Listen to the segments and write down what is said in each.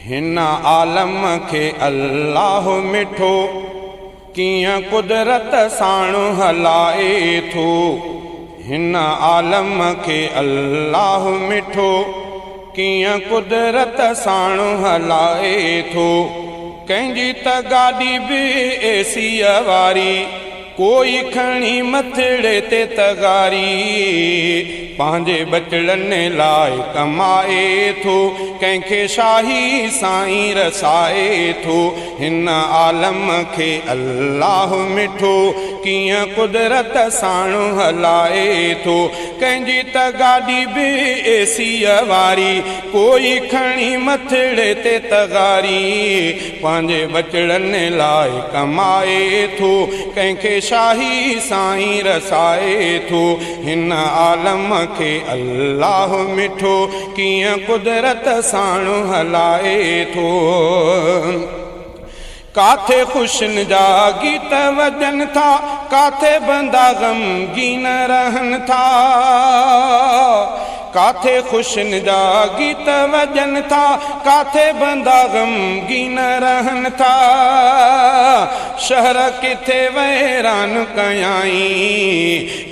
हिन आलम खे अल्लाह मिठो कीअं कुदरत साण हलाए थो। हिन आलम खे अल्लाह मिठो कीअं कुदरत साण हलाए थो। कंहिंजी त गाॾी बि एसीअ वारी, कोई खणी मथिड़े ते तगारी, पंहिंजे बचड़नि लाइ कमाए थो, कंहिंखे शाही साईं रसाए थो। हिन आलम खे अल्लाह मिठो कीअं कुदरत साण हलाए थो। कंहिंजी त गाॾी बि एसीअ वारी, कोई खणी मथिड़े ते तगारी, पंहिंजे बचड़नि लाइ कमाए थो, कंहिंखे शाही साईं रसाए थो। हिन आलम खे अल्लाह मिठो कीअं कुदरत साण हलाए थो। काथे ख़ुशियुनि जा गीत वॼनि था, काथे बंदा ग़मगीन रहनि था। काथे ख़ुशियुनि जा गीत वॼनि था, काथे बंदा ग़मगीन रहनि था। शहर किथे वैरान कयाई,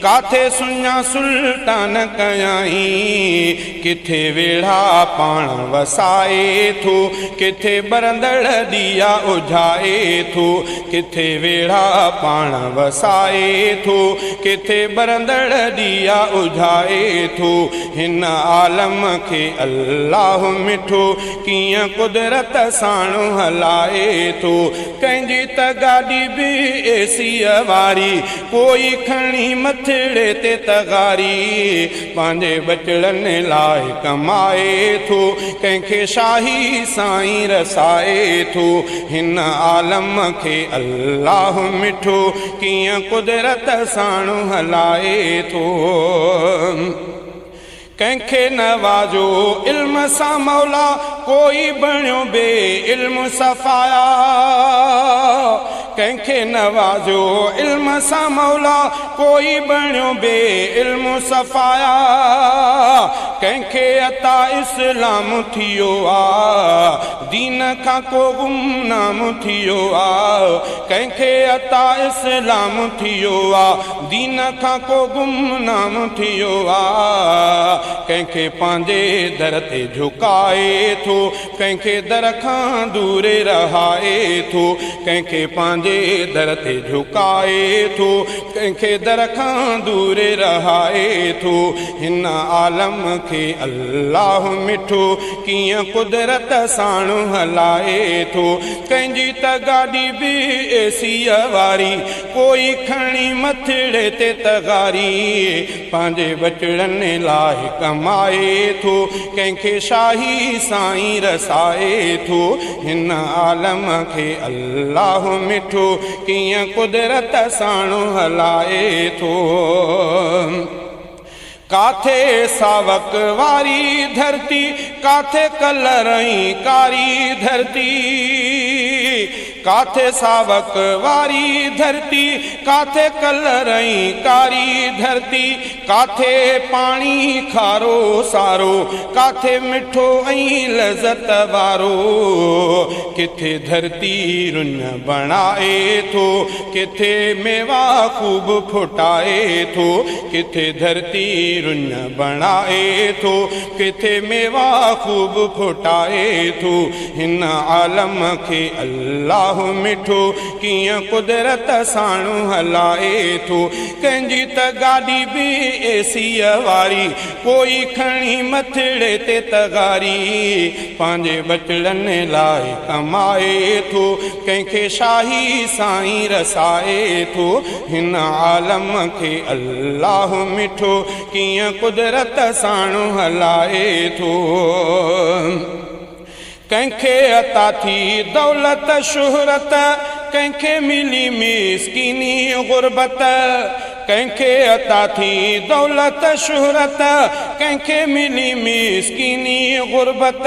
काथे सुञा सुल्तान कयाई, किथे वेढ़ा पाण वसाए थो, किथे बरंदड़ ॾिया उझाए थो, किथे वेढ़ा पाण वसाए थो, किथे बरंदड़ ॾिया उझाए थो। हिन आलम खे अल्लाह मिठो कीअं कुदरत साण हलाए थो। कंहिंजी त गाॾी बि एसीअ वारी, कोई खणी मथिड़े ते तगारी, पंहिंजे बचड़नि लाइ कमाए थो, कंहिंखे शाही साईं रसाए थो। हिन आलम खे अल्लाह मिठो कीअं कुदरत साण हलाए थो। कंहिंखे नवाजो इल्म सां मौला, कोई बणियो बे इल्म सफ़ाया। कंहिंखे नवाजो इल्म सां मौला, कोई बणियो बे इल्म सफ़ाया। कंहिंखे अता इस्लाम थियो आ, दीन खां को गुमनाम थियो आ। कंहिंखे अता इस्लाम थियो आ, दीन खां को गुमनाम थियो आ। कंहिंखे पंहिंजे दर ते झुकाए थो, कंहिंखे दर खां दूर रहाए थो, कंहिंखे पंहिंजे दर ते झुकाए थो, कंहिंखे दर खां दूर रहाए थो। हिन आलम खे अल्लाह मिठो कीअं कुदरत साण हलाए थो। कंहिंजी त गाॾी बि एसीअ वारी, कोई खणी मथिड़े ते तगारी, पंहिंजे बचड़नि लाइ कमाए थो, कंहिंखे शाही साईं रसाए थो। हिन आलम खे अल्लाह मिठो कीअं कुदरत साण हलाए थो। काथे सावक वारी धरती, काथे कलरई कारी धरती, काथे सावक वारी धरती, काथे कलरई कारी धरती, काथे पाणी खारो सारो, काथे मिठो ऐं लज़त वारो। किथे धरती रुन बणाए थो, किथे मेवा खूब फुटाए थो, किथे धरती रुन बणाए थो, किथे मेवा खूब फुटाए थो। हिन आलम खे अल्लाह मिठो कीअं कुदरत साण हलाए थो। कंहिंजी त गाॾी बि एसीअ वारी, कोई खणी मथिड़े ते तगारी, पंहिंजे बचड़नि लाइ कमाए थो, कंहिंखे शाही साईं रसाए थो। हिन आलम खे अल्लाह मिठो कीअं कुदरत साण हलाए थो। कंहिंखे अता थी दौलत शुहरत, कंहिंखे मिली मिसकीनी गुरबत। कंहिंखे अता थी दौलत शुहरत, कंहिंखे मिली मिसकीनी गुरबत।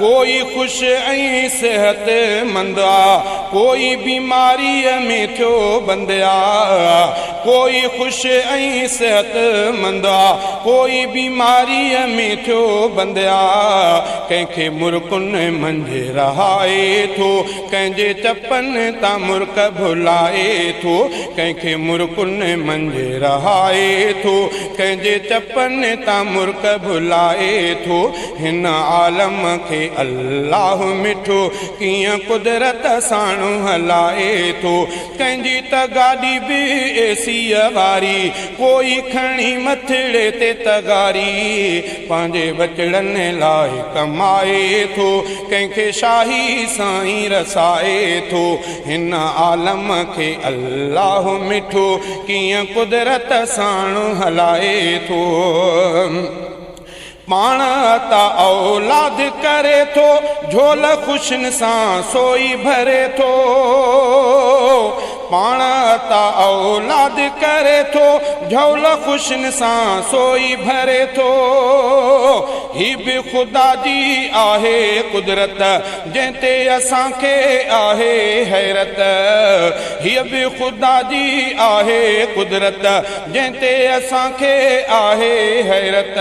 कोई ख़ुशि ऐं सिहतमंद आहे, कोई बीमारीअ में थियो बंदि आहे। कोई ख़ुशि ऐं सिहतमंद आहे, कोई बीमारीअ में थियो बंदि आहे। कंहिंखे मुर्कुनि मंझि रहाए थो, कंहिंजे चपनि तां मुर्क भुलाए थो। कंहिंखे मुर्कुनि मंझि रहाए थो, कंहिंजे चपनि तां मुर्क भुलाए थो। हिन आलम खे अल्लाह मिठो कीअं कुदरत साणु हलाए थो। कंहिंजी त गाॾी बि एसीअ वारी, कोई खणी मथिड़े ते तगारी, पंहिंजे बचड़नि लाइ कमाए थो, कंहिंखे शाही साईं रसाए थो। हिन आलम खे अल्लाह मिठो कीअं कुदरत साणु हलाए थो। पाण अता औलाद करे थो, झोल ख़ुशियुनि सां सोई भरे थो। पाण अता औलाद करे थो, झोल ख़ुशियुनि सां सोई भरे थो। ही बि ख़ुदा जी आहे कुदरत, जंहिं ते असांखे आहे हैरत। हीअ बि ख़ुदा जी आहे कुदरत, जंहिं ते असांखे आहे हैरत।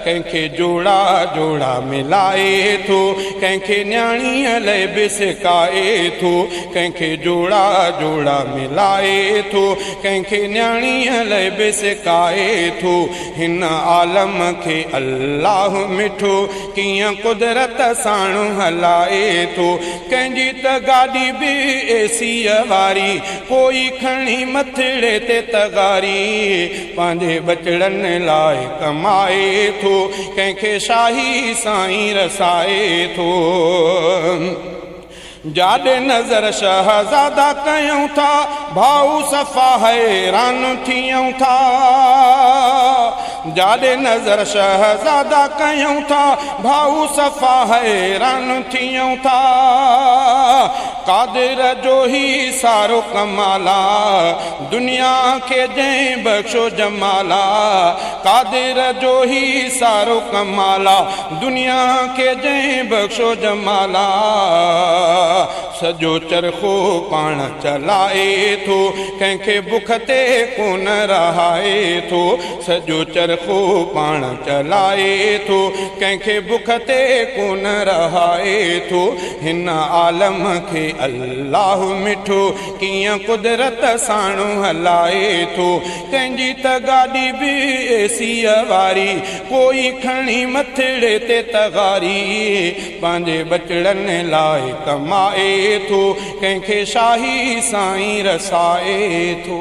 कंहिंखे जोड़ा जोड़ा मिलाए थो, कंहिंखे न्याणीअ लाइ बि सिकाए थो। कंहिंखे जोड़ा जोड़ा मिलाए थो, कंहिंखे न्याणीअ लाइ बि सिकाए थो। हिन आलम खे अल्लाह मिठो कीअं कुदरत साणु हलाए थो। कंहिंजी त गाॾी बि एसीअ वारी, कोई खणी मथिड़े ते तगारी, पंहिंजे बचड़नि लाइ कमाए थो, कंहिंखे शाही साईं रसाए थो। जाॾे नज़र शहज़ादा कयूं था, भाऊ सफ़ा हैरान थियूं था। जाॾे नज़र शहज़ादा कयूं था, भाऊ सफ़ा हैरान थियूं था। कादिर जो ही सारो कमाला, दुनिया खे जंहिं बख़्शो जमाला। कादिर जो ही सारो कमाला, दुनिया खे जंहिं बख़्शो जमाला। सॼो चरखो पाण चलाए थो, कंहिंखे बुख ते कोन रहाए थो। सॼो चरखो पाण चलाए थो, कंहिंखे बुख ते कोन रहाए थो। हिन आलम खे अल्लाह मिठो कीअं कुदरत साणु हलाए थो। कंहिंजी त गाॾी बि एसीअ वारी, कोई खणी मथिड़े ते तगारी, पंहिंजे बचड़नि लाइ कमाए थो, कंहिंखे शाही साईं रसाए थो।